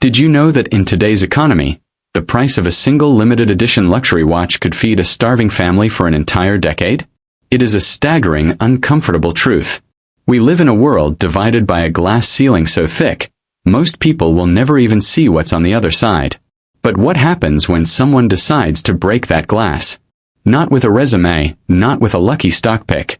Did you know that in today's economy, the price of a single limited edition luxury watch could feed a starving family for an entire decade? It is a staggering, uncomfortable truth. We live in a world divided by a glass ceiling so thick, most people will never even see what's on the other side. But what happens when someone decides to break that glass? Not with a resume, not with a lucky stock pick,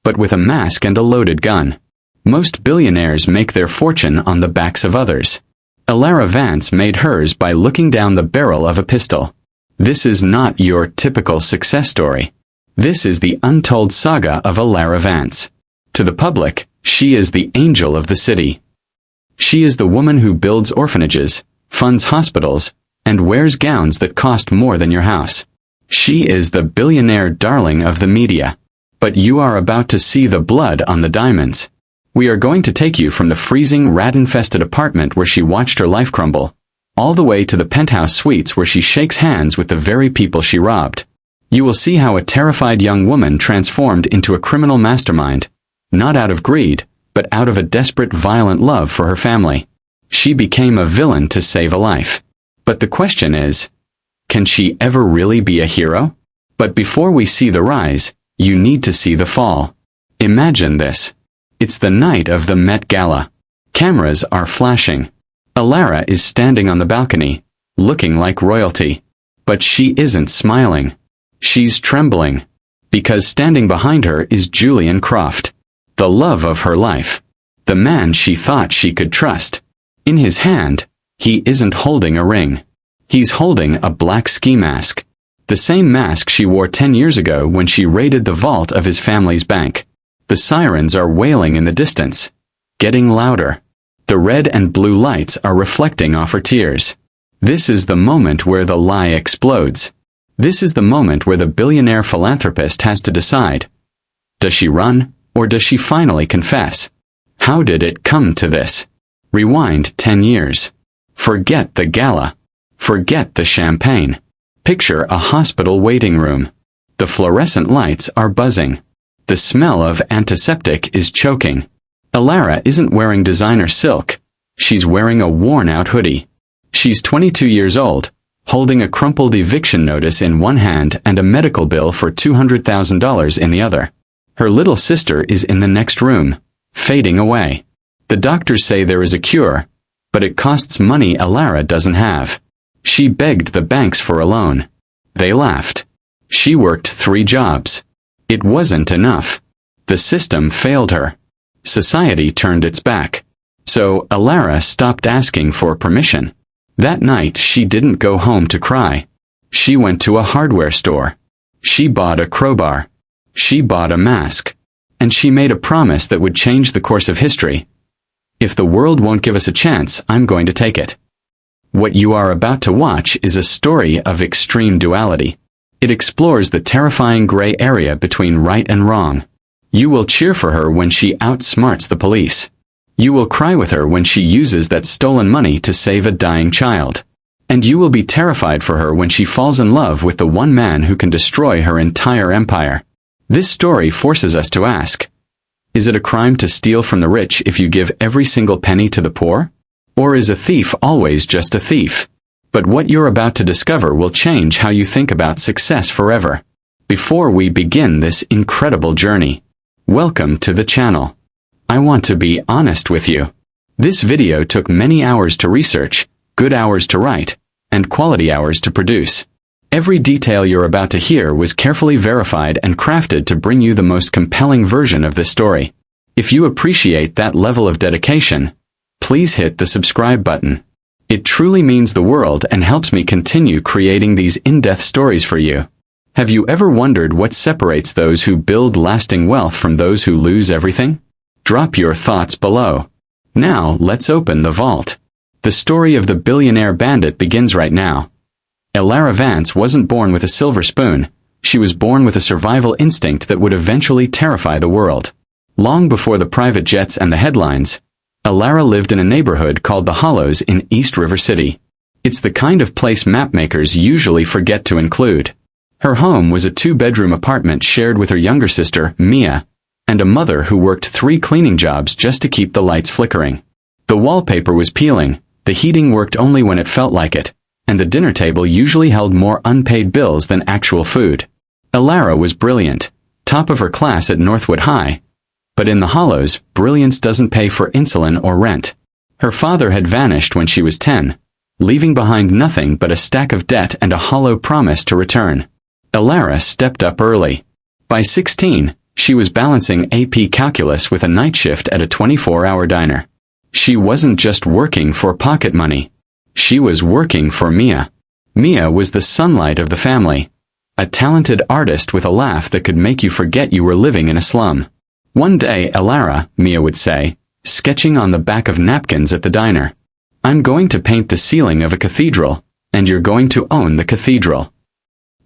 but with a mask and a loaded gun. Most billionaires make their fortune on the backs of others. Elara Vance made hers by looking down the barrel of a pistol. This is not your typical success story. This is the untold saga of Elara Vance. To the public, she is the angel of the city. She is the woman who builds orphanages, funds hospitals, and wears gowns that cost more than your house. She is the billionaire darling of the media. But you are about to see the blood on the diamonds. We are going to take you from the freezing, rat-infested apartment where she watched her life crumble, all the way to the penthouse suites where she shakes hands with the very people she robbed. You will see how a terrified young woman transformed into a criminal mastermind, not out of greed, but out of a desperate, violent love for her family. She became a villain to save a life. But the question is, can she ever really be a hero? But before we see the rise, you need to see the fall. Imagine this. It's the night of the Met Gala. Cameras are flashing. Elara is standing on the balcony, looking like royalty. But she isn't smiling. She's trembling. Because standing behind her is Julian Croft, the love of her life. The man she thought she could trust. In his hand, he isn't holding a ring. He's holding a black ski mask. The same mask she wore 10 years ago when she raided the vault of his family's bank. The sirens are wailing in the distance, getting louder. The red and blue lights are reflecting off her tears. This is the moment where the lie explodes. This is the moment where the billionaire philanthropist has to decide. Does she run, or does she finally confess? How did it come to this? Rewind 10 years. Forget the gala. Forget the champagne. Picture a hospital waiting room. The fluorescent lights are buzzing. The smell of antiseptic is choking. Elara isn't wearing designer silk. She's wearing a worn-out hoodie. She's 22 years old, holding a crumpled eviction notice in one hand and a medical bill for $200,000 in the other. Her little sister is in the next room, fading away. The doctors say there is a cure, but it costs money Elara doesn't have. She begged the banks for a loan. They laughed. She worked 3 jobs. It wasn't enough. The system failed her. Society turned its back. So Elara stopped asking for permission. That night she didn't go home to cry. She went to a hardware store. She bought a crowbar. She bought a mask. And she made a promise that would change the course of history. If the world won't give us a chance, I'm going to take it. What you are about to watch is a story of extreme duality. It explores the terrifying gray area between right and wrong. You will cheer for her when she outsmarts the police. You will cry with her when she uses that stolen money to save a dying child. And you will be terrified for her when she falls in love with the one man who can destroy her entire empire. This story forces us to ask, is it a crime to steal from the rich if you give every single penny to the poor? Or is a thief always just a thief? But what you're about to discover will change how you think about success forever. Before we begin this incredible journey, welcome to the channel. I want to be honest with you. This video took many hours to research, good hours to write, and quality hours to produce. Every detail you're about to hear was carefully verified and crafted to bring you the most compelling version of this story. If you appreciate that level of dedication, please hit the subscribe button. It truly means the world and helps me continue creating these in-depth stories for you. Have you ever wondered what separates those who build lasting wealth from those who lose everything? Drop your thoughts below. Now, let's open the vault. The story of the billionaire bandit begins right now. Elara Vance wasn't born with a silver spoon. She was born with a survival instinct that would eventually terrify the world. Long before the private jets and the headlines, Elara lived in a neighborhood called the Hollows in East River City. It's the kind of place mapmakers usually forget to include. Her home was a 2-bedroom apartment shared with her younger sister, Mia, and a mother who worked 3 cleaning jobs just to keep the lights flickering. The wallpaper was peeling, The heating worked only when it felt like it, and the dinner table usually held more unpaid bills than actual food. Elara was brilliant, top of her class at Northwood High. But in the hollows, brilliance doesn't pay for insulin or rent. Her father had vanished when she was 10, leaving behind nothing but a stack of debt and a hollow promise to return. Elara stepped up early. By 16, she was balancing AP calculus with a night shift at a 24-hour diner. She wasn't just working for pocket money. She was working for Mia. Mia was the sunlight of the family, a talented artist with a laugh that could make you forget you were living in a slum. One day, Elara, Mia would say, sketching on the back of napkins at the diner, "I'm going to paint the ceiling of a cathedral, and you're going to own the cathedral."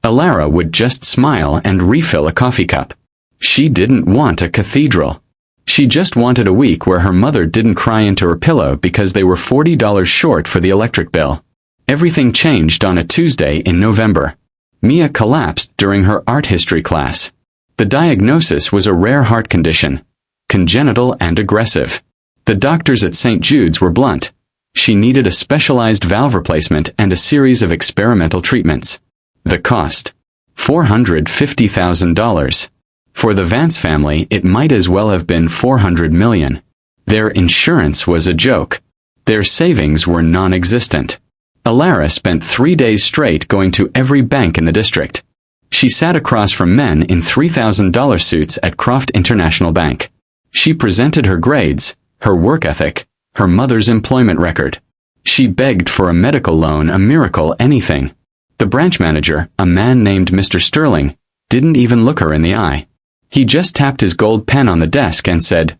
Elara would just smile and refill a coffee cup. She didn't want a cathedral. She just wanted a week where her mother didn't cry into her pillow because they were $40 short for the electric bill. Everything changed on a Tuesday in November. Mia collapsed during her art history class. The diagnosis was a rare heart condition, congenital and aggressive. The doctors at St. Jude's were blunt. She needed a specialized valve replacement and a series of experimental treatments. The cost: $450,000. For the Vance family, it might as well have been $400 million. Their insurance was a joke. Their savings were non-existent. Elara spent 3 days straight going to every bank in the district. She sat across from men in $3,000 suits at Croft International Bank. She presented her grades, her work ethic, her mother's employment record. She begged for a medical loan, a miracle, anything. The branch manager, a man named Mr. Sterling, didn't even look her in the eye. He just tapped his gold pen on the desk and said,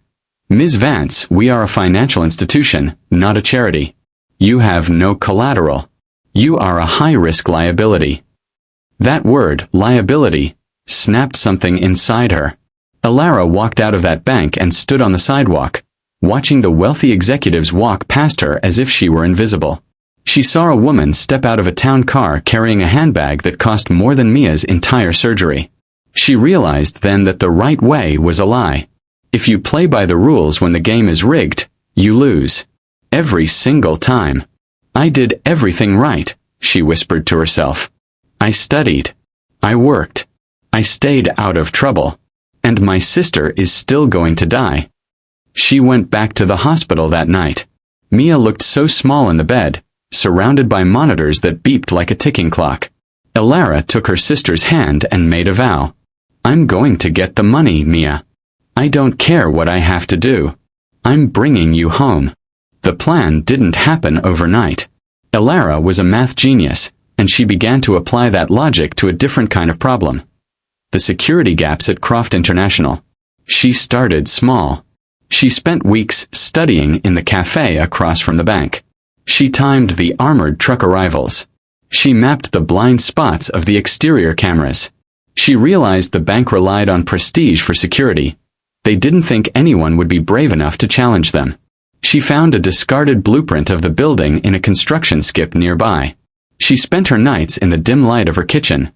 "Ms. Vance, we are a financial institution, not a charity. You have no collateral. You are a high-risk liability." That word, liability, snapped something inside her. Elara walked out of that bank and stood on the sidewalk, watching the wealthy executives walk past her as if she were invisible. She saw a woman step out of a town car carrying a handbag that cost more than Mia's entire surgery. She realized then that the right way was a lie. If you play by the rules when the game is rigged, you lose. Every single time. "I did everything right," she whispered to herself. "I studied. I worked. I stayed out of trouble. And my sister is still going to die." She went back to the hospital that night. Mia looked so small in the bed, surrounded by monitors that beeped like a ticking clock. Elara took her sister's hand and made a vow. "I'm going to get the money, Mia. I don't care what I have to do. I'm bringing you home." The plan didn't happen overnight. Elara was a math genius, and she began to apply that logic to a different kind of problem. The security gaps at Croft International. She started small. She spent weeks studying in the cafe across from the bank. She timed the armored truck arrivals. She mapped the blind spots of the exterior cameras. She realized the bank relied on prestige for security. They didn't think anyone would be brave enough to challenge them. She found a discarded blueprint of the building in a construction skip nearby. She spent her nights in the dim light of her kitchen,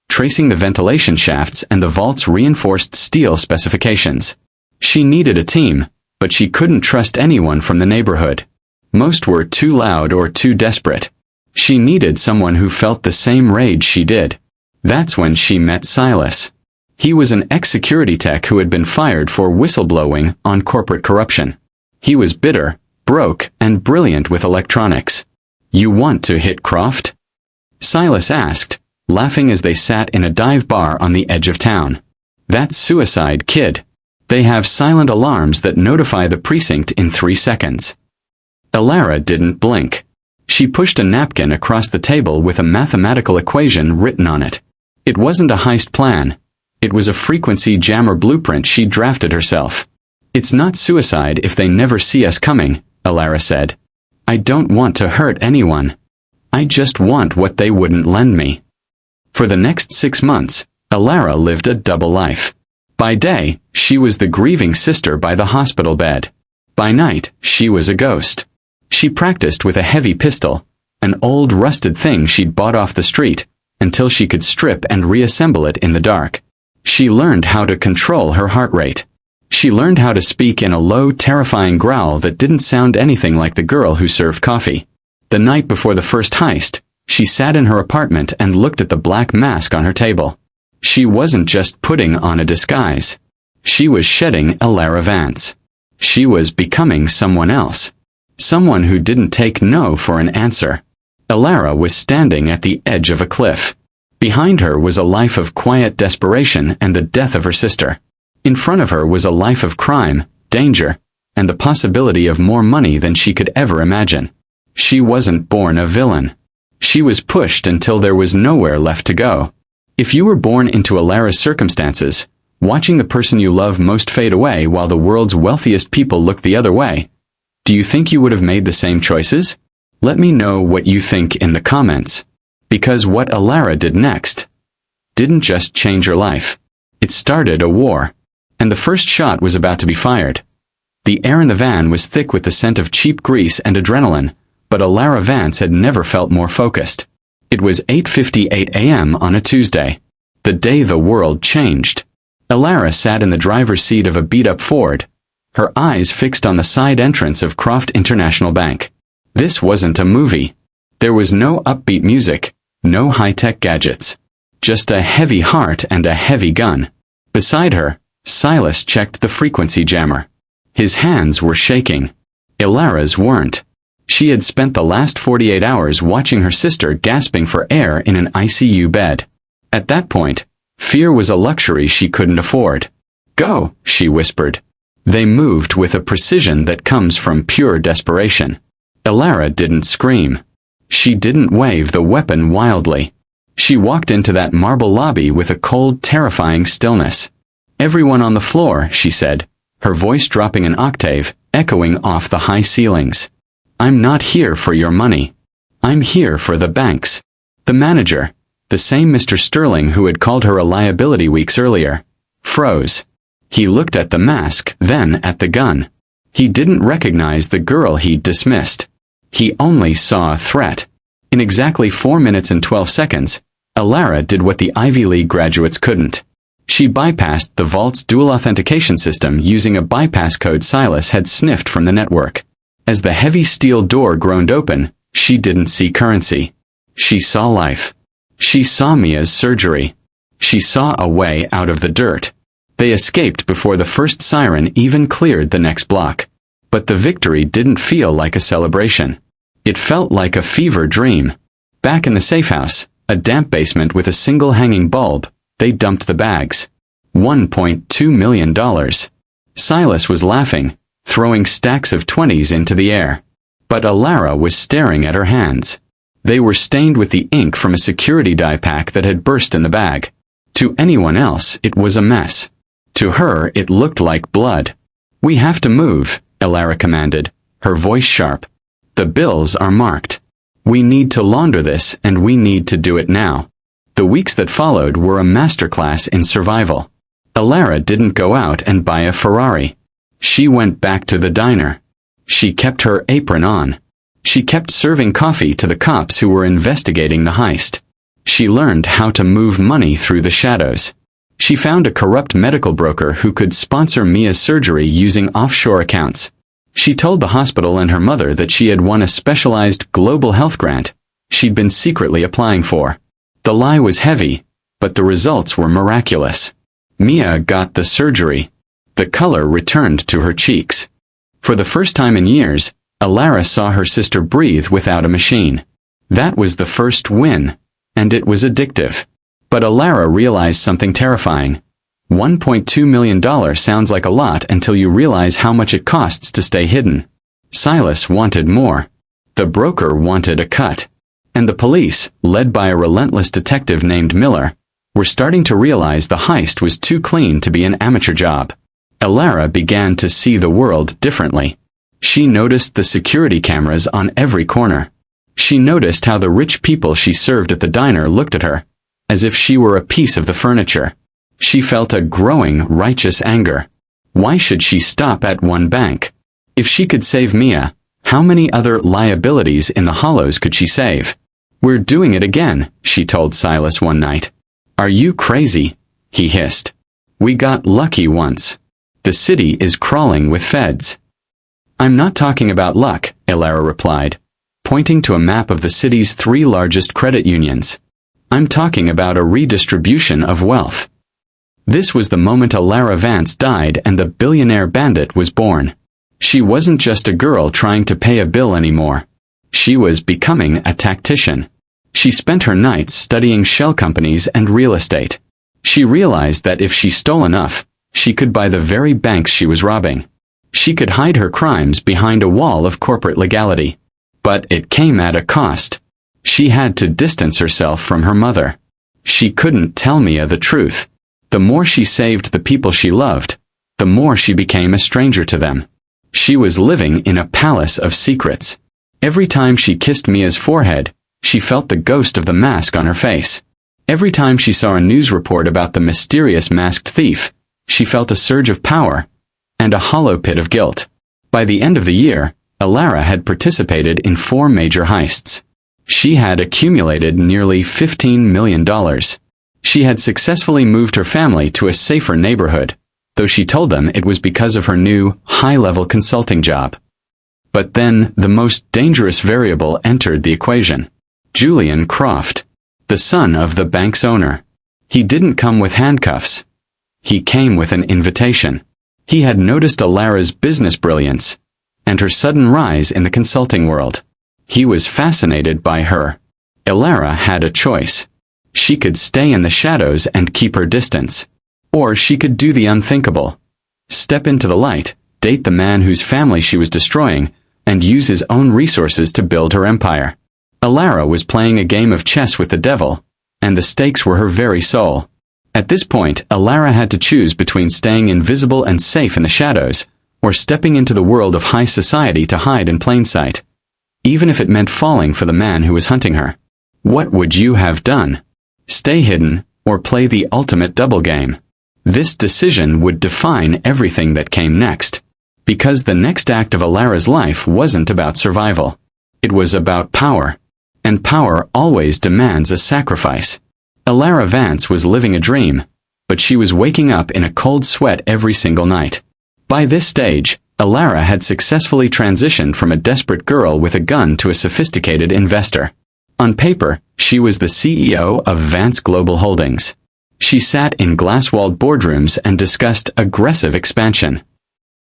tracing the ventilation shafts and the vault's reinforced steel specifications. She needed a team, but she couldn't trust anyone from the neighborhood. Most were too loud or too desperate. She needed someone who felt the same rage she did. That's when she met Silas. He was an ex-security tech who had been fired for whistleblowing on corporate corruption. He was bitter, broke, and brilliant with electronics. "You want to hit Croft?" Silas asked, laughing as they sat in a dive bar on the edge of town. "That's suicide, kid. They have silent alarms that notify the precinct in 3 seconds." Elara didn't blink. She pushed a napkin across the table with a mathematical equation written on it. It wasn't a heist plan. It was a frequency jammer blueprint she drafted herself. "It's not suicide if they never see us coming," Elara said. "I don't want to hurt anyone. I just want what they wouldn't lend me." For the next 6 months, Elara lived a double life. By day, she was the grieving sister by the hospital bed. By night, she was a ghost. She practiced with a heavy pistol, an old rusted thing she'd bought off the street, until she could strip and reassemble it in the dark. She learned how to control her heart rate. She learned how to speak in a low, terrifying growl that didn't sound anything like the girl who served coffee. The night before the first heist, she sat in her apartment and looked at the black mask on her table. She wasn't just putting on a disguise. She was shedding Elara Vance. She was becoming someone else. Someone who didn't take no for an answer. Elara was standing at the edge of a cliff. Behind her was a life of quiet desperation and the death of her sister. In front of her was a life of crime, danger, and the possibility of more money than she could ever imagine. She wasn't born a villain. She was pushed until there was nowhere left to go. If you were born into Elara's circumstances, watching the person you love most fade away while the world's wealthiest people look the other way, do you think you would have made the same choices? Let me know what you think in the comments. Because what Elara did next didn't just change her life. It started a war. And the first shot was about to be fired. The air in the van was thick with the scent of cheap grease and adrenaline, but Elara Vance had never felt more focused. It was 8:58 a.m. on a Tuesday, the day the world changed. Elara sat in the driver's seat of a beat-up Ford, her eyes fixed on the side entrance of Croft International Bank. This wasn't a movie. There was no upbeat music, no high-tech gadgets. Just a heavy heart and a heavy gun. Beside her, Silas checked the frequency jammer. His hands were shaking. Elara's weren't. She had spent the last 48 hours watching her sister gasping for air in an ICU bed. At that point, fear was a luxury she couldn't afford. "Go," she whispered. They moved with a precision that comes from pure desperation. Elara didn't scream. She didn't wave the weapon wildly. She walked into that marble lobby with a cold, terrifying stillness. "Everyone on the floor," she said, her voice dropping an octave, echoing off the high ceilings. "I'm not here for your money. I'm here for the banks." The manager, the same Mr. Sterling who had called her a liability weeks earlier, froze. He looked at the mask, then at the gun. He didn't recognize the girl he'd dismissed. He only saw a threat. In exactly 4 minutes and 12 seconds, Elara did what the Ivy League graduates couldn't. She bypassed the vault's dual authentication system using a bypass code Silas had sniffed from the network. As the heavy steel door groaned open, she didn't see currency. She saw life. She saw Mia's surgery. She saw a way out of the dirt. They escaped before the first siren even cleared the next block. But the victory didn't feel like a celebration. It felt like a fever dream. Back in the safe house, a damp basement with a single hanging bulb, they dumped the bags. $1.2 million. Silas was laughing, throwing stacks of 20s into the air. But Elara was staring at her hands. They were stained with the ink from a security die pack that had burst in the bag. To anyone else, it was a mess. To her, it looked like blood. "We have to move," Elara commanded, her voice sharp. "The bills are marked. We need to launder this, and we need to do it now." The weeks that followed were a masterclass in survival. Elara didn't go out and buy a Ferrari. She went back to the diner. She kept her apron on. She kept serving coffee to the cops who were investigating the heist. She learned how to move money through the shadows. She found a corrupt medical broker who could sponsor Mia's surgery using offshore accounts. She told the hospital and her mother that she had won a specialized global health grant she'd been secretly applying for. The lie was heavy, but the results were miraculous. Mia got the surgery. The color returned to her cheeks. For the first time in years, Elara saw her sister breathe without a machine. That was the first win, and it was addictive. But Elara realized something terrifying. $1.2 million sounds like a lot until you realize how much it costs to stay hidden. Silas wanted more. The broker wanted a cut. And the police, led by a relentless detective named Miller, were starting to realize the heist was too clean to be an amateur job. Elara began to see the world differently. She noticed the security cameras on every corner. She noticed how the rich people she served at the diner looked at her, as if she were a piece of the furniture. She felt a growing, righteous anger. Why should she stop at one bank? If she could save Mia, how many other liabilities in the hollows could she save? "We're doing it again," she told Silas one night. "Are you crazy?" he hissed. "We got lucky once. The city is crawling with feds." "I'm not talking about luck," Elara replied. pointing to a map of the city's 3 largest credit unions. I'm talking about a redistribution of wealth. This was the moment Elara Vance died and the billionaire bandit was born. She wasn't just a girl trying to pay a bill anymore. She was becoming a tactician. She spent her nights studying shell companies and real estate. She realized that if she stole enough, she could buy the very banks she was robbing. She could hide her crimes behind a wall of corporate legality. But it came at a cost. She had to distance herself from her mother. She couldn't tell Mia the truth. The more she saved the people she loved, the more she became a stranger to them. She was living in a palace of secrets. Every time she kissed Mia's forehead, she felt the ghost of the mask on her face. Every time she saw a news report about the mysterious masked thief, she felt a surge of power and a hollow pit of guilt. By the end of the year, Elara had participated in 4 major heists. She had accumulated nearly $15 million. She had successfully moved her family to a safer neighborhood, though she told them it was because of her new, high-level consulting job. But then, the most dangerous variable entered the equation. Julian Croft, the son of the bank's owner. He didn't come with handcuffs. He came with an invitation. He had noticed Elara's business brilliance and her sudden rise in the consulting world. He was fascinated by her. Elara had a choice. She could stay in the shadows and keep her distance. Or she could do the unthinkable. Step into the light, date the man whose family she was destroying, and use his own resources to build her empire. Elara was playing a game of chess with the devil, and the stakes were her very soul. At this point, Elara had to choose between staying invisible and safe in the shadows, or stepping into the world of high society to hide in plain sight. Even if it meant falling for the man who was hunting her. What would you have done? Stay hidden, or play the ultimate double game? This decision would define everything that came next. Because the next act of Elara's life wasn't about survival. It was about power. And power always demands a sacrifice. Elara Vance was living a dream, but she was waking up in a cold sweat every single night. By this stage, Elara had successfully transitioned from a desperate girl with a gun to a sophisticated investor. On paper, she was the CEO of Vance Global Holdings. She sat in glass-walled boardrooms and discussed aggressive expansion.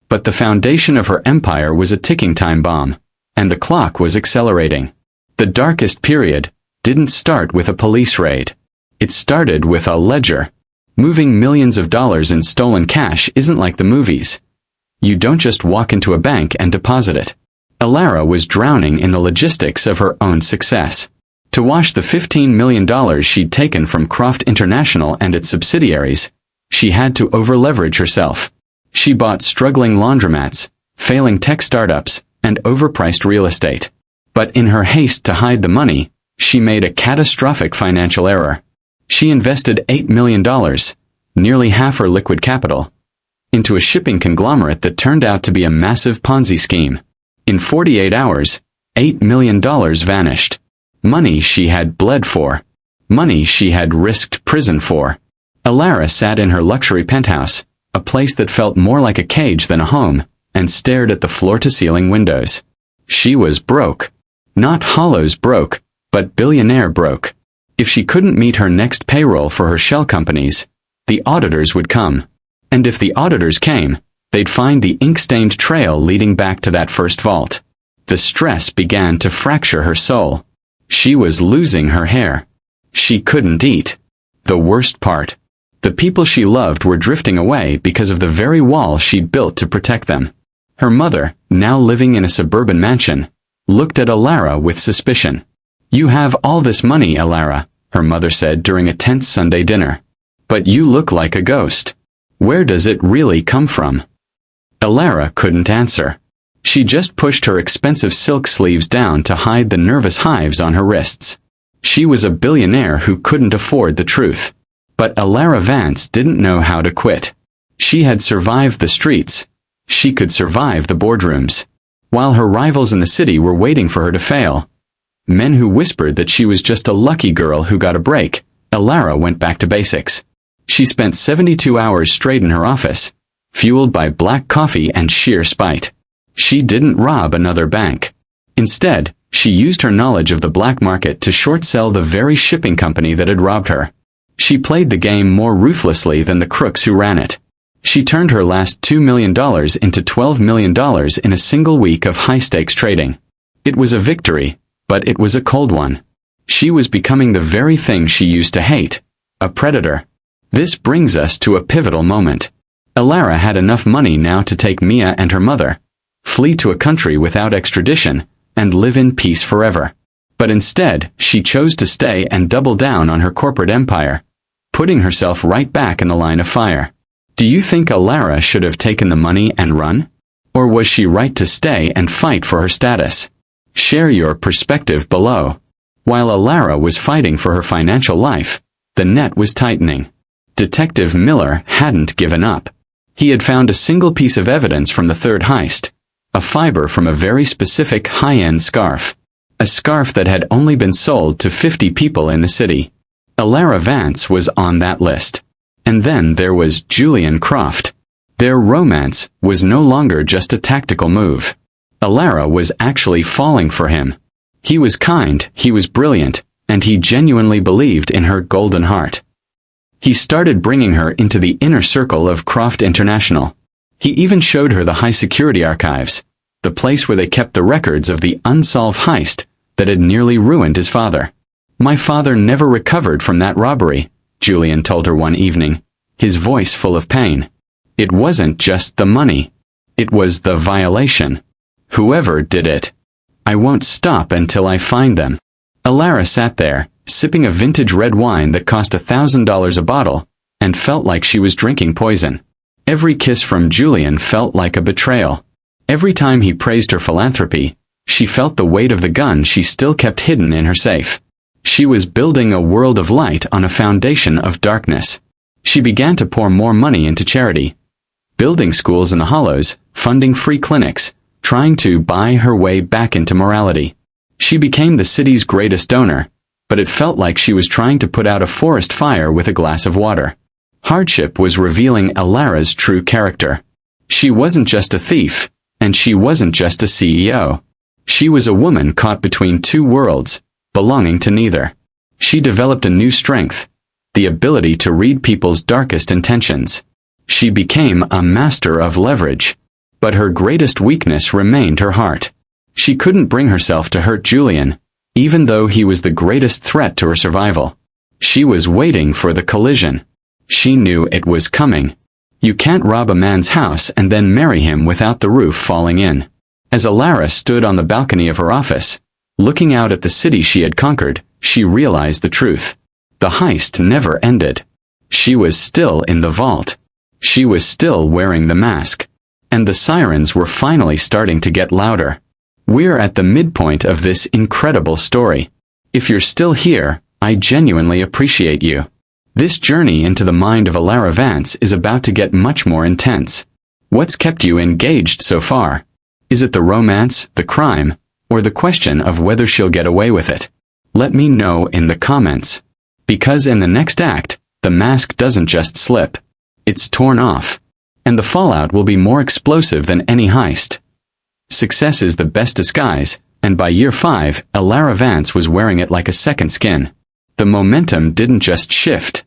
But the foundation of her empire was a ticking time bomb, and the clock was accelerating. The darkest period didn't start with a police raid. It started with a ledger. Moving millions of dollars in stolen cash isn't like the movies. You don't just walk into a bank and deposit it. Elara was drowning in the logistics of her own success. To wash the $15 million she'd taken from Croft International and its subsidiaries, she had to over-leverage herself. She bought struggling laundromats, failing tech startups, and overpriced real estate. But in her haste to hide the money, she made a catastrophic financial error. She invested $8 million, nearly half her liquid capital, into a shipping conglomerate that turned out to be a massive Ponzi scheme. In 48 hours, $8 million vanished. Money she had bled for. Money she had risked prison for. Elara sat in her luxury penthouse, a place that felt more like a cage than a home, and stared at the floor-to-ceiling windows. She was broke. Not Hollow's broke, but billionaire broke. If she couldn't meet her next payroll for her shell companies, the auditors would come. And if the auditors came, they'd find the ink-stained trail leading back to that first vault. The stress began to fracture her soul. She was losing her hair. She couldn't eat. The worst part. The people she loved were drifting away because of the very wall she'd built to protect them. Her mother, now living in a suburban mansion, looked at Elara with suspicion. "You have all this money, Elara," her mother said during a tense Sunday dinner. "But you look like a ghost. Where does it really come from?" Elara couldn't answer. She just pushed her expensive silk sleeves down to hide the nervous hives on her wrists. She was a billionaire who couldn't afford the truth. But Elara Vance didn't know how to quit. She had survived the streets. She could survive the boardrooms. While her rivals in the city were waiting for her to fail, men who whispered that she was just a lucky girl who got a break, Elara went back to basics. She spent 72 hours straight in her office, fueled by black coffee and sheer spite. She didn't rob another bank. Instead, She used her knowledge of the black market to short-sell the very shipping company that had robbed her. She played the game more ruthlessly than the crooks who ran it. She turned her last $2 million into $12 million in a single week of high-stakes trading. It was a victory, but it was a cold one. She was becoming the very thing she used to hate, a predator. This brings us to a pivotal moment. Elara had enough money now to take Mia and her mother, flee to a country without extradition, and live in peace forever. But instead, she chose to stay and double down on her corporate empire, putting herself right back in the line of fire. Do you think Elara should have taken the money and run? Or was she right to stay and fight for her status? Share your perspective below. While Elara was fighting for her financial life, the net was tightening. Detective Miller hadn't given up. He had found a single piece of evidence from the third heist, a fiber from a very specific high-end scarf. A scarf that had only been sold to 50 people in the city. Elara Vance was on that list. And then there was Julian Croft. Their romance was no longer just a tactical move. Elara was actually falling for him. He was kind, he was brilliant, and he genuinely believed in her golden heart. He started bringing her into the inner circle of Croft International. He even showed her the high-security archives, the place where they kept the records of the unsolved heist that had nearly ruined his father. "My father never recovered from that robbery," Julian told her one evening, his voice full of pain. "It wasn't just the money. It was the violation. Whoever did it. I won't stop until I find them." Elara sat there, sipping a vintage red wine that cost $1,000 a bottle, and felt like she was drinking poison. Every kiss from Julian felt like a betrayal. Every time he praised her philanthropy, she felt the weight of the gun she still kept hidden in her safe. She was building a world of light on a foundation of darkness. She began to pour more money into charity, building schools in the hollows, funding free clinics, trying to buy her way back into morality. She became the city's greatest donor, but it felt like she was trying to put out a forest fire with a glass of water. Hardship was revealing Elara's true character. She wasn't just a thief, and she wasn't just a CEO. She was a woman caught between two worlds, belonging to neither. She developed a new strength, the ability to read people's darkest intentions. She became a master of leverage. But her greatest weakness remained her heart. She couldn't bring herself to hurt Julian, even though he was the greatest threat to her survival. She was waiting for the collision. She knew it was coming. You can't rob a man's house and then marry him without the roof falling in. As Elara stood on the balcony of her office, looking out at the city she had conquered, she realized the truth. The heist never ended. She was still in the vault. She was still wearing the mask. And the sirens were finally starting to get louder. We're at the midpoint of this incredible story. If you're still here, I genuinely appreciate you. This journey into the mind of Elara Vance is about to get much more intense. What's kept you engaged so far? Is it the romance, the crime, or the question of whether she'll get away with it? Let me know in the comments. Because in the next act, the mask doesn't just slip. It's torn off. And the fallout will be more explosive than any heist. Success is the best disguise, and by year 5, Elara Vance was wearing it like a second skin. The momentum didn't just shift.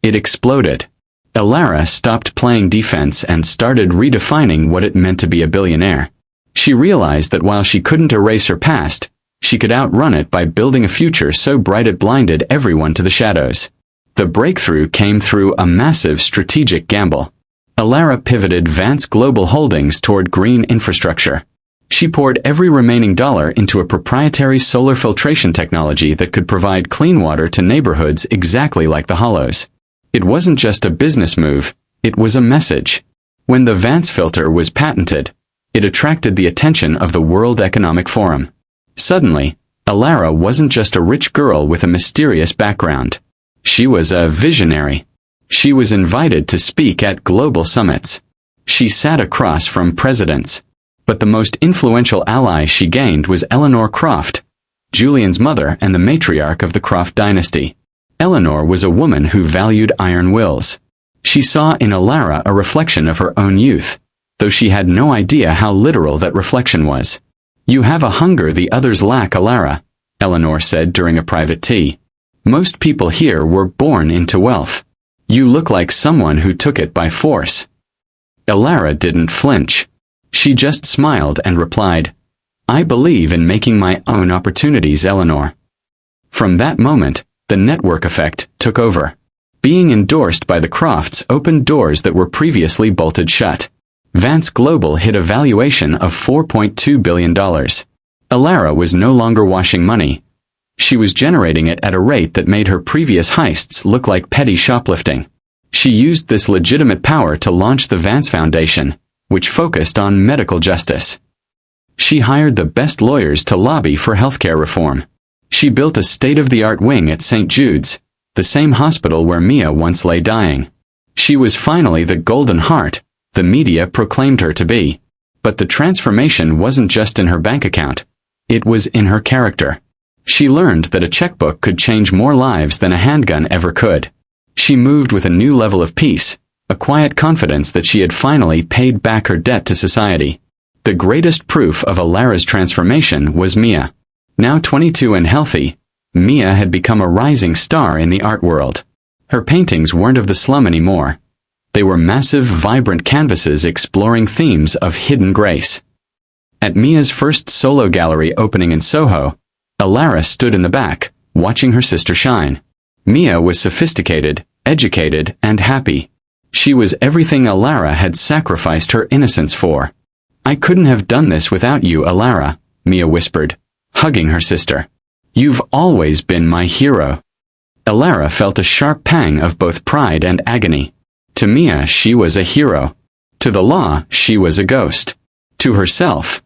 It exploded. Elara stopped playing defense and started redefining what it meant to be a billionaire. She realized that while she couldn't erase her past, she could outrun it by building a future so bright it blinded everyone to the shadows. The breakthrough came through a massive strategic gamble. Elara pivoted Vance Global Holdings toward green infrastructure. She poured every remaining dollar into a proprietary solar filtration technology that could provide clean water to neighborhoods exactly like the Hollows. It wasn't just a business move, it was a message. When the Vance filter was patented, it attracted the attention of the World Economic Forum. Suddenly, Elara wasn't just a rich girl with a mysterious background. She was a visionary. She was invited to speak at global summits. She sat across from presidents. But the most influential ally she gained was Eleanor Croft, Julian's mother and the matriarch of the Croft dynasty. Eleanor was a woman who valued iron wills. She saw in Elara a reflection of her own youth, though she had no idea how literal that reflection was. You have a hunger the others lack, Elara, Eleanor said during a private tea. Most people here were born into wealth. You look like someone who took it by force. Elara didn't flinch. She just smiled and replied, I believe in making my own opportunities, Eleanor. From that moment, the network effect took over. Being endorsed by the Crofts opened doors that were previously bolted shut. Vance Global hit a valuation of $4.2 billion. Elara was no longer washing money. She was generating it at a rate that made her previous heists look like petty shoplifting. She used this legitimate power to launch the Vance Foundation, which focused on medical justice. She hired the best lawyers to lobby for healthcare reform. She built a state-of-the-art wing at St. Jude's, the same hospital where Mia once lay dying. She was finally the Golden Heart the media proclaimed her to be. But the transformation wasn't just in her bank account. It was in her character. She learned that a checkbook could change more lives than a handgun ever could. She moved with a new level of peace, a quiet confidence that she had finally paid back her debt to society. The greatest proof of Elara's transformation was Mia. Now 22 and healthy, Mia had become a rising star in the art world. Her paintings weren't of the slum anymore. They were massive, vibrant canvases exploring themes of hidden grace. At Mia's first solo gallery opening in Soho, Elara stood in the back, watching her sister shine. Mia was sophisticated, educated, and happy. She was everything Elara had sacrificed her innocence for. I couldn't have done this without you, Elara, Mia whispered, hugging her sister. You've always been my hero. Elara felt a sharp pang of both pride and agony. To Mia, she was a hero. To the law, she was a ghost. To herself,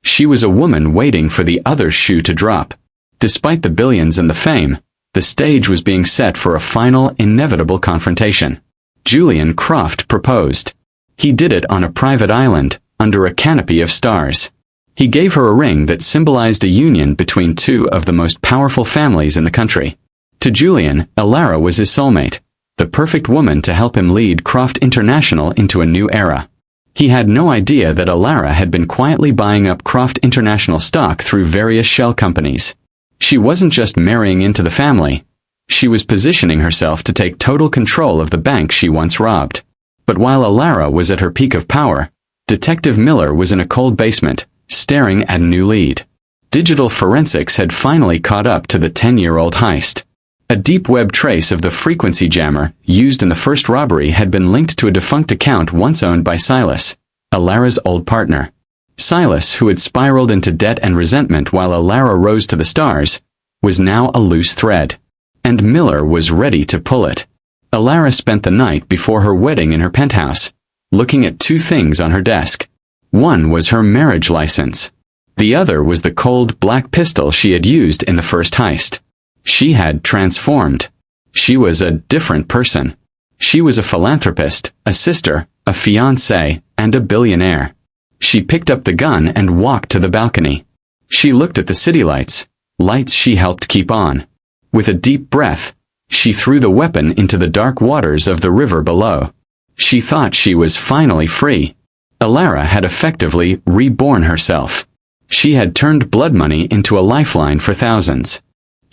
she was a woman waiting for the other shoe to drop. Despite the billions and the fame, the stage was being set for a final, inevitable confrontation. Julian Croft proposed. He did it on a private island, under a canopy of stars. He gave her a ring that symbolized a union between two of the most powerful families in the country. To Julian, Elara was his soulmate, the perfect woman to help him lead Croft International into a new era. He had no idea that Elara had been quietly buying up Croft International stock through various shell companies. She wasn't just marrying into the family. She was positioning herself to take total control of the bank she once robbed. But while Elara was at her peak of power, Detective Miller was in a cold basement, staring at a new lead. Digital forensics had finally caught up to the 10-year-old heist. A deep web trace of the frequency jammer used in the first robbery had been linked to a defunct account once owned by Silas, Elara's old partner. Silas, who had spiraled into debt and resentment while Elara rose to the stars, was now a loose thread. And Miller was ready to pull it. Elara spent the night before her wedding in her penthouse, looking at two things on her desk. One was her marriage license. The other was the cold black pistol she had used in the first heist. She had transformed. She was a different person. She was a philanthropist, a sister, a fiancée, and a billionaire. She picked up the gun and walked to the balcony. She looked at the city lights, lights she helped keep on. With a deep breath, she threw the weapon into the dark waters of the river below. She thought she was finally free. Elara had effectively reborn herself. She had turned blood money into a lifeline for thousands.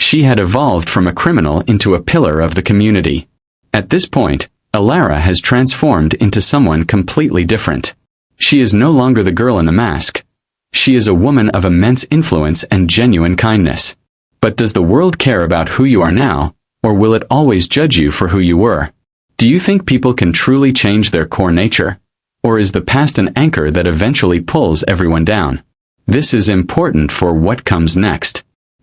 She had evolved from a criminal into a pillar of the community. At this point, Elara has transformed into someone completely different. She is no longer the girl in the mask. She is a woman of immense influence and genuine kindness. But does the world care about who you are now, or will it always judge you for who you were? Do you think people can truly change their core nature? Or is the past an anchor that eventually pulls everyone down? This is important for what comes next.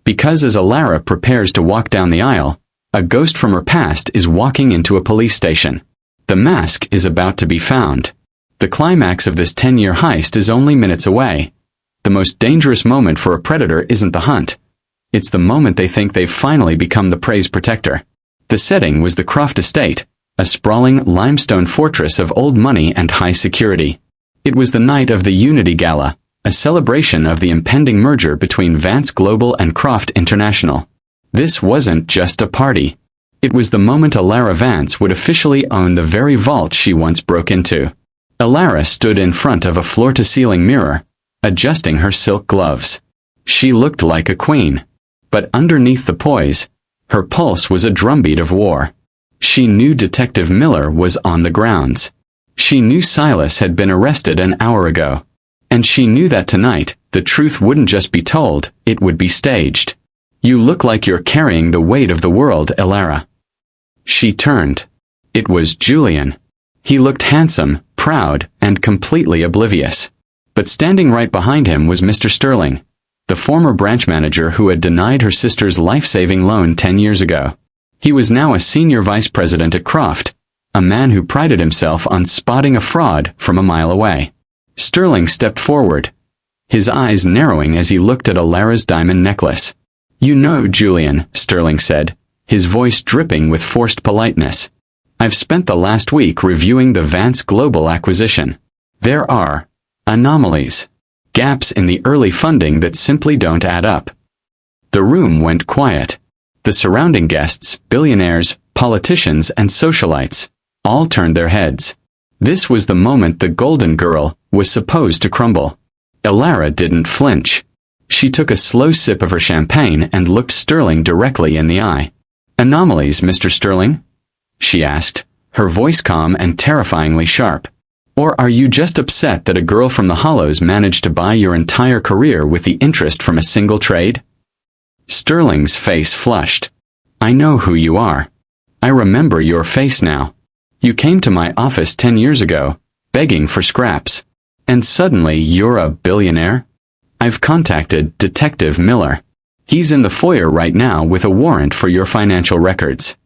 Because as Elara prepares to walk down the aisle, a ghost from her past is walking into a police station. The mask is about to be found. The climax of this 10-year heist is only minutes away. The most dangerous moment for a predator isn't the hunt. It's the moment they think they've finally become the prey's protector. The setting was the Croft estate, a sprawling limestone fortress of old money and high security. It was the night of the Unity Gala, a celebration of the impending merger between Vance Global and Croft International. This wasn't just a party. It was the moment Elara Vance would officially own the very vault she once broke into. Elara stood in front of a floor-to-ceiling mirror, adjusting her silk gloves. She looked like a queen. But underneath the poise, her pulse was a drumbeat of war. She knew Detective Miller was on the grounds. She knew Silas had been arrested an hour ago. And she knew that tonight, the truth wouldn't just be told, it would be staged. "You look like you're carrying the weight of the world, Elara." She turned. It was Julian. He looked handsome, proud, and completely oblivious. But standing right behind him was Mr. Sterling, the former branch manager who had denied her sister's life-saving loan 10 years ago. He was now a senior vice president at Croft, a man who prided himself on spotting a fraud from a mile away. Sterling stepped forward, his eyes narrowing as he looked at Elara's diamond necklace. "You know, Julian," Sterling said, his voice dripping with forced politeness, "I've spent the last week reviewing the Vance Global acquisition. There are anomalies, gaps in the early funding that simply don't add up." The room went quiet. The surrounding guests, billionaires, politicians, and socialites, all turned their heads. This was the moment the Golden Girl was supposed to crumble. Elara didn't flinch. She took a slow sip of her champagne and looked Sterling directly in the eye. "Anomalies, Mr. Sterling?" she asked, her voice calm and terrifyingly sharp. "Or are you just upset that a girl from the Hollows managed to buy your entire career with the interest from a single trade?" Sterling's face flushed. "I know who you are. I remember your face now. You came to my office 10 years ago, begging for scraps. And suddenly you're a billionaire? I've contacted Detective Miller. He's in the foyer right now with a warrant for your financial records."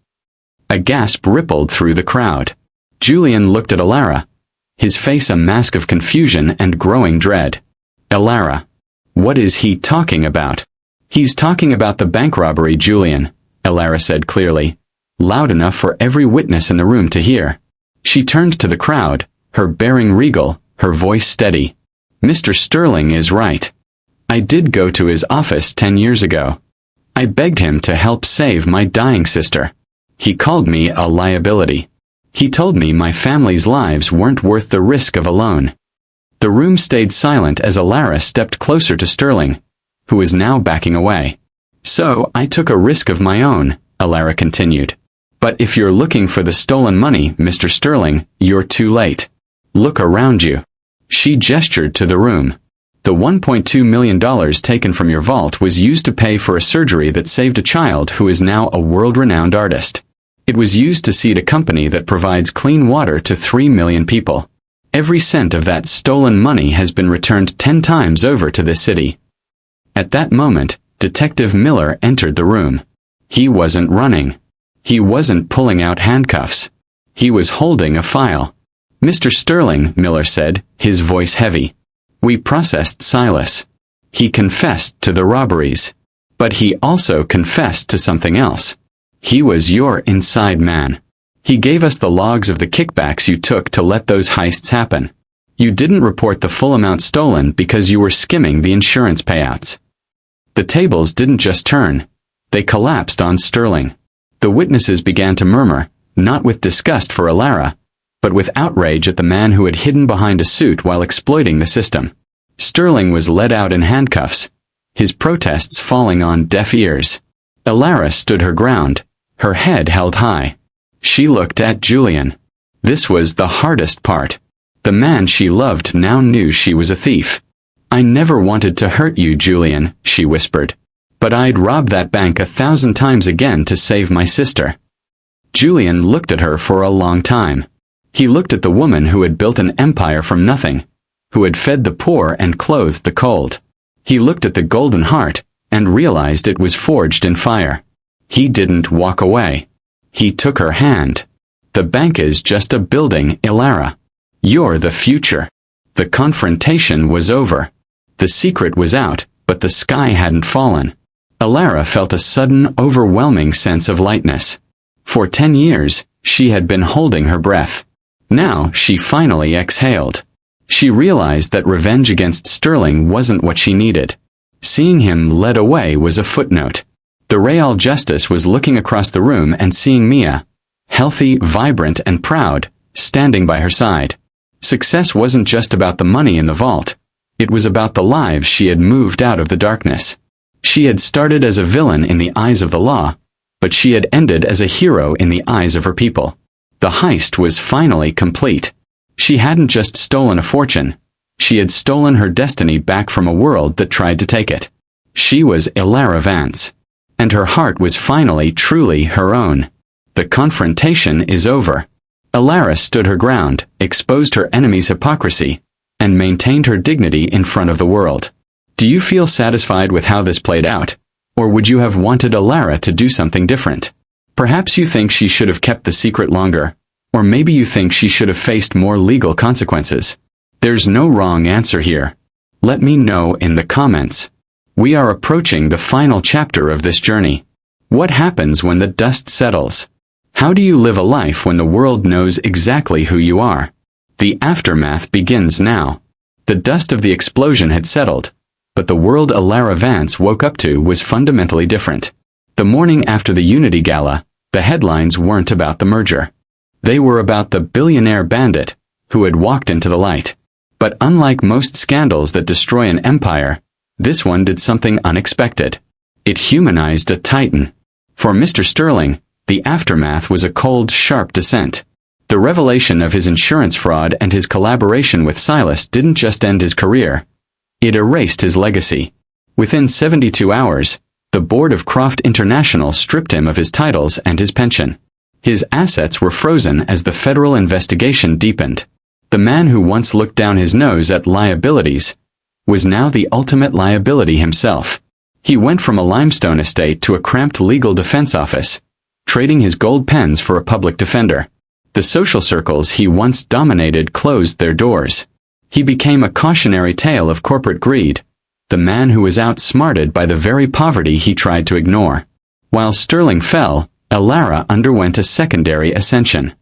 A gasp rippled through the crowd. Julian looked at Elara, his face a mask of confusion and growing dread. "Elara, what is he talking about?" "He's talking about the bank robbery, Julian," Elara said clearly, loud enough for every witness in the room to hear. She turned to the crowd, her bearing regal, her voice steady. "Mr. Sterling is right. I did go to his office 10 years ago. I begged him to help save my dying sister. He called me a liability. He told me my family's lives weren't worth the risk of a loan." The room stayed silent as Elara stepped closer to Sterling, who was now backing away. "So I took a risk of my own," Elara continued. "But if you're looking for the stolen money, Mr. Sterling, you're too late. Look around you." She gestured to the room. "The $1.2 million taken from your vault was used to pay for a surgery that saved a child who is now a world-renowned artist. It was used to seed a company that provides clean water to 3 million people. Every cent of that stolen money has been returned 10 times over to this city." At that moment, Detective Miller entered the room. He wasn't running. He wasn't pulling out handcuffs. He was holding a file. "Mr. Sterling," Miller said, his voice heavy, "we processed Silas. He confessed to the robberies. But he also confessed to something else. He was your inside man. He gave us the logs of the kickbacks you took to let those heists happen. You didn't report the full amount stolen because you were skimming the insurance payouts." The tables didn't just turn. They collapsed on Sterling. The witnesses began to murmur, not with disgust for Elara, but with outrage at the man who had hidden behind a suit while exploiting the system. Sterling was led out in handcuffs, his protests falling on deaf ears. Elara stood her ground, her head held high. She looked at Julian. This was the hardest part. The man she loved now knew she was a thief. "I never wanted to hurt you, Julian," she whispered. "But I'd rob that bank 1,000 times again to save my sister." Julian looked at her for a long time. He looked at the woman who had built an empire from nothing, who had fed the poor and clothed the cold. He looked at the golden heart, and realized it was forged in fire. He didn't walk away. He took her hand. "The bank is just a building, Elara. You're the future." The confrontation was over. The secret was out, but the sky hadn't fallen. Elara felt a sudden, overwhelming sense of lightness. For 10 years, she had been holding her breath. Now she finally exhaled. She realized that revenge against Sterling wasn't what she needed. Seeing him led away was a footnote. The Real Justice was looking across the room and seeing Mia, healthy, vibrant, and proud, standing by her side. Success wasn't just about the money in the vault. It was about the lives she had moved out of the darkness. She had started as a villain in the eyes of the law, but she had ended as a hero in the eyes of her people. The heist was finally complete. She hadn't just stolen a fortune. She had stolen her destiny back from a world that tried to take it. She was Elara Vance. And her heart was finally truly her own. The confrontation is over. Elara stood her ground, exposed her enemy's hypocrisy, and maintained her dignity in front of the world. Do you feel satisfied with how this played out? Or would you have wanted Elara to do something different? Perhaps you think she should have kept the secret longer, or maybe you think she should have faced more legal consequences. There's no wrong answer here. Let me know in the comments. We are approaching the final chapter of this journey. What happens when the dust settles? How do you live a life when the world knows exactly who you are? The aftermath begins now. The dust of the explosion had settled, but the world Elara Vance woke up to was fundamentally different. The morning after the Unity Gala, the headlines weren't about the merger. They were about the billionaire bandit who had walked into the light. But unlike most scandals that destroy an empire, this one did something unexpected. It humanized a titan. For Mr. Sterling, the aftermath was a cold, sharp descent. The revelation of his insurance fraud and his collaboration with Silas didn't just end his career. It erased his legacy. Within 72 hours, the board of Croft International stripped him of his titles and his pension. His assets were frozen as the federal investigation deepened. The man who once looked down his nose at liabilities was now the ultimate liability himself. He went from a limestone estate to a cramped legal defense office, trading his gold pens for a public defender. The social circles he once dominated closed their doors. He became a cautionary tale of corporate greed, the man who was outsmarted by the very poverty he tried to ignore. While Sterling fell, Elara underwent a secondary ascension.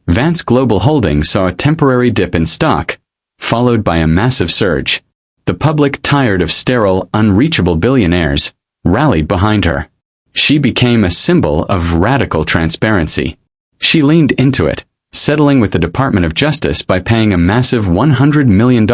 Vance Global Holdings saw a temporary dip in stock, followed by a massive surge. The public, tired of sterile, unreachable billionaires, rallied behind her. She became a symbol of radical transparency. She leaned into it, settling with the Department of Justice by paying a massive $100 million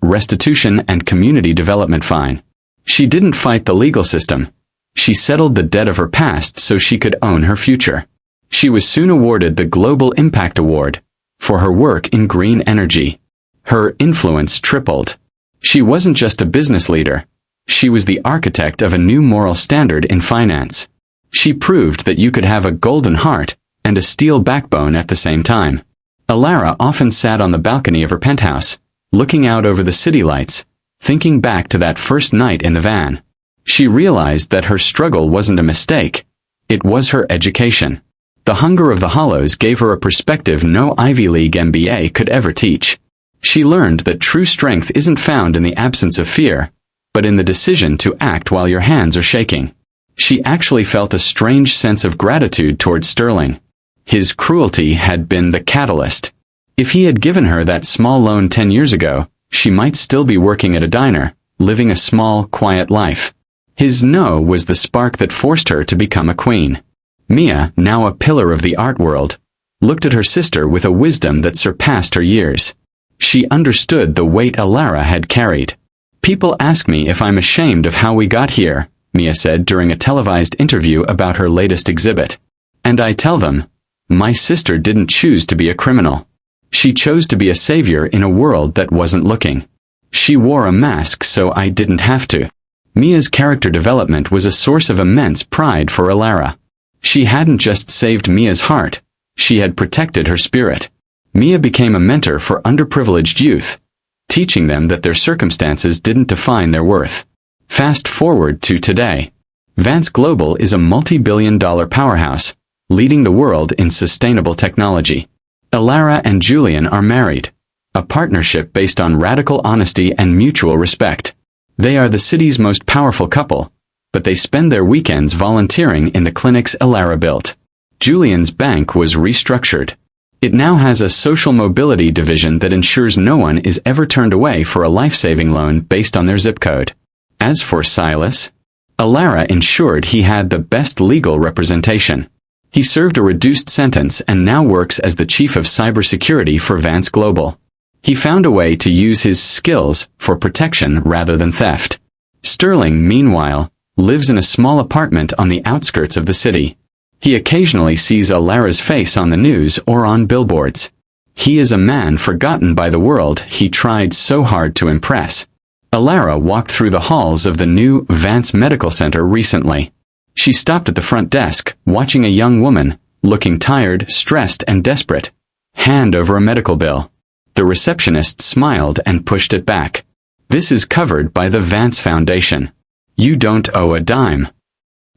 restitution and community development fine. She didn't fight the legal system. She settled the debt of her past so she could own her future. She was soon awarded the Global Impact Award for her work in green energy. Her influence tripled. She wasn't just a business leader. She was the architect of a new moral standard in finance. She proved that you could have a golden heart and a steel backbone at the same time. Elara often sat on the balcony of her penthouse, looking out over the city lights, thinking back to that first night in the van. She realized that her struggle wasn't a mistake. It was her education. The hunger of the hollows gave her a perspective no Ivy League MBA could ever teach. She learned that true strength isn't found in the absence of fear, but in the decision to act while your hands are shaking. She actually felt a strange sense of gratitude towards Sterling. His cruelty had been the catalyst. If he had given her that small loan 10 years ago, she might still be working at a diner, living a small, quiet life. His no was the spark that forced her to become a queen. Mia, now a pillar of the art world, looked at her sister with a wisdom that surpassed her years. She understood the weight Elara had carried. People ask me if I'm ashamed of how we got here, Mia said during a televised interview about her latest exhibit. And I tell them, my sister didn't choose to be a criminal. She chose to be a savior in a world that wasn't looking. She wore a mask so I didn't have to. Mia's character development was a source of immense pride for Elara. She hadn't just saved Mia's heart, she had protected her spirit. Mia became a mentor for underprivileged youth, teaching them that their circumstances didn't define their worth. Fast forward to today. Vance Global is a multi-billion-dollar powerhouse, leading the world in sustainable technology. Elara and Julian are married, a partnership based on radical honesty and mutual respect. They are the city's most powerful couple, but they spend their weekends volunteering in the clinics Elara built. Julian's bank was restructured. It now has a social mobility division that ensures no one is ever turned away for a life-saving loan based on their zip code. As for Silas, Elara ensured he had the best legal representation. He served a reduced sentence and now works as the chief of cybersecurity for Vance Global. He found a way to use his skills for protection rather than theft. Sterling, meanwhile, lives in a small apartment on the outskirts of the city. He occasionally sees Elara's face on the news or on billboards. He is a man forgotten by the world he tried so hard to impress. Elara walked through the halls of the new Vance Medical Center recently. She stopped at the front desk, watching a young woman, looking tired, stressed, and desperate, hand over a medical bill. The receptionist smiled and pushed it back. "This is covered by the Vance Foundation. You don't owe a dime."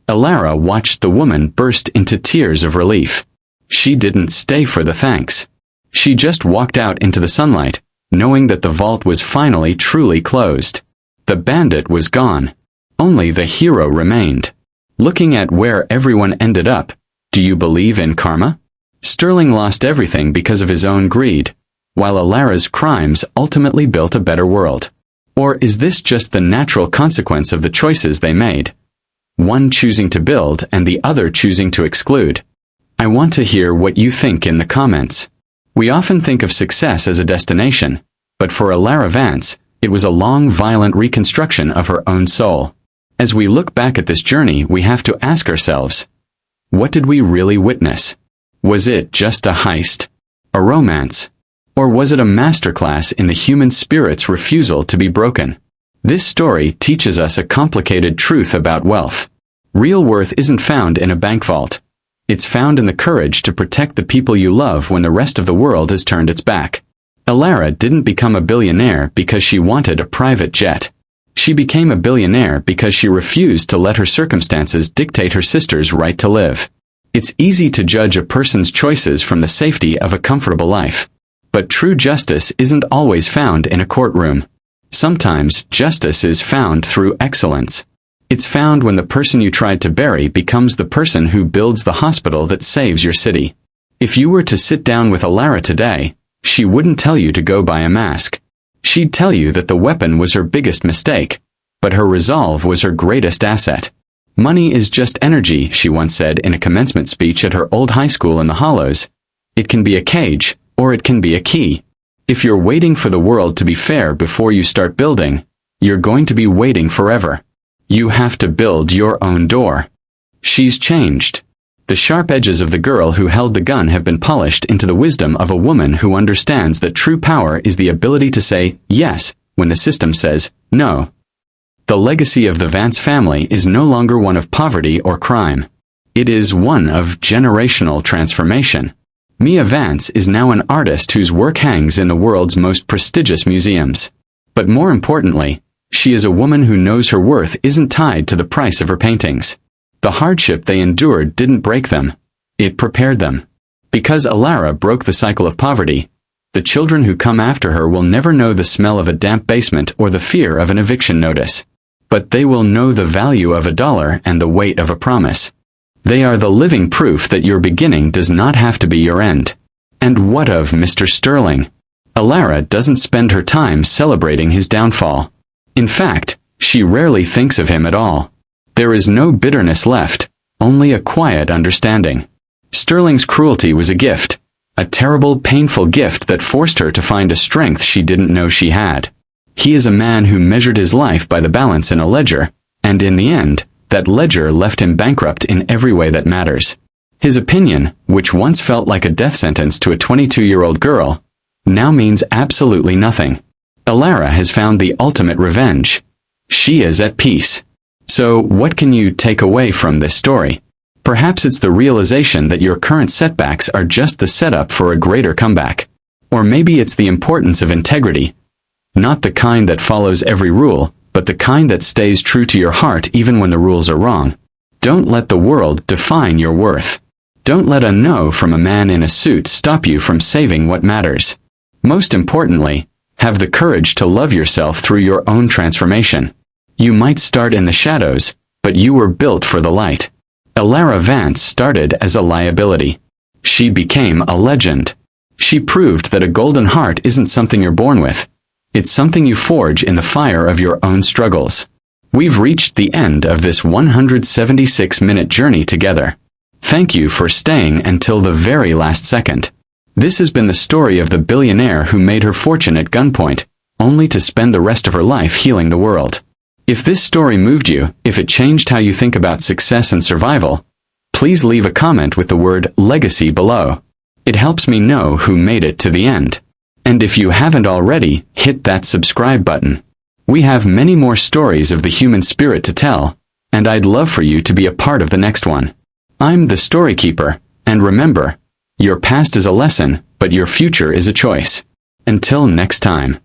Elara watched the woman burst into tears of relief. She didn't stay for the thanks. She just walked out into the sunlight, knowing that the vault was finally truly closed. The bandit was gone. Only the hero remained. Looking at where everyone ended up, do you believe in karma? Sterling lost everything because of his own greed, while Elara's crimes ultimately built a better world. Or is this just the natural consequence of the choices they made? One choosing to build and the other choosing to exclude. I want to hear what you think in the comments. We often think of success as a destination, but for Elara Vance, it was a long, violent reconstruction of her own soul. As we look back at this journey, we have to ask ourselves, what did we really witness? Was it just a heist? A romance? Or was it a masterclass in the human spirit's refusal to be broken? This story teaches us a complicated truth about wealth. Real worth isn't found in a bank vault. It's found in the courage to protect the people you love when the rest of the world has turned its back. Elara didn't become a billionaire because she wanted a private jet. She became a billionaire because she refused to let her circumstances dictate her sister's right to live. It's easy to judge a person's choices from the safety of a comfortable life. But true justice isn't always found in a courtroom. Sometimes justice is found through excellence. It's found when the person you tried to bury becomes the person who builds the hospital that saves your city. If you were to sit down with Elara today, she wouldn't tell you to go buy a mask. She'd tell you that the weapon was her biggest mistake, but her resolve was her greatest asset. Money is just energy, she once said in a commencement speech at her old high school in the Hollows. It can be a cage, or it can be a key. If you're waiting for the world to be fair before you start building, you're going to be waiting forever. You have to build your own door. She's changed. The sharp edges of the girl who held the gun have been polished into the wisdom of a woman who understands that true power is the ability to say yes when the system says no. The legacy of the Vance family is no longer one of poverty or crime. It is one of generational transformation. Mia Vance is now an artist whose work hangs in the world's most prestigious museums. But more importantly, she is a woman who knows her worth isn't tied to the price of her paintings. The hardship they endured didn't break them. It prepared them. Because Elara broke the cycle of poverty, the children who come after her will never know the smell of a damp basement or the fear of an eviction notice. But they will know the value of $1 and the weight of a promise. They are the living proof that your beginning does not have to be your end. And what of Mr. Sterling? Elara doesn't spend her time celebrating his downfall. In fact, she rarely thinks of him at all. There is no bitterness left, only a quiet understanding. Sterling's cruelty was a gift, a terrible, painful gift that forced her to find a strength she didn't know she had. He is a man who measured his life by the balance in a ledger, and in the end, that ledger left him bankrupt in every way that matters. His opinion, which once felt like a death sentence to a 22-year-old girl, now means absolutely nothing. Elara has found the ultimate revenge. She is at peace. So, what can you take away from this story? Perhaps it's the realization that your current setbacks are just the setup for a greater comeback. Or maybe it's the importance of integrity. Not the kind that follows every rule, but the kind that stays true to your heart even when the rules are wrong. Don't let the world define your worth. Don't let a no from a man in a suit stop you from saving what matters. Most importantly, have the courage to love yourself through your own transformation. You might start in the shadows, but you were built for the light. Elara Vance started as a liability. She became a legend. She proved that a golden heart isn't something you're born with. It's something you forge in the fire of your own struggles. We've reached the end of this 176-minute journey together. Thank you for staying until the very last second. This has been the story of the billionaire who made her fortune at gunpoint, only to spend the rest of her life healing the world. If this story moved you, if it changed how you think about success and survival, please leave a comment with the word legacy below. It helps me know who made it to the end. And if you haven't already, hit that subscribe button. We have many more stories of the human spirit to tell, and I'd love for you to be a part of the next one. I'm the Story Keeper, and remember, your past is a lesson, but your future is a choice. Until next time.